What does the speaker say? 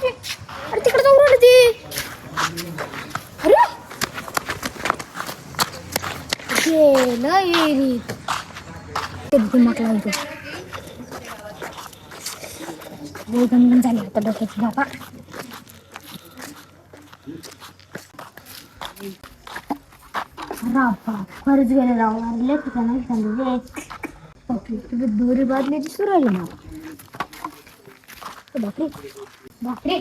बापरे, अरे तिकडे जाऊन राहिली ती. अरे गेलं विहिरीत. दिमाग लावतो. गणगण झाली आता डोक्याची बाबा. खरंच गेले राव. अरे ठिकाणी सांगितले तुझी दोरी बादलीची सुरू राहिली ना. बापरे बापरे.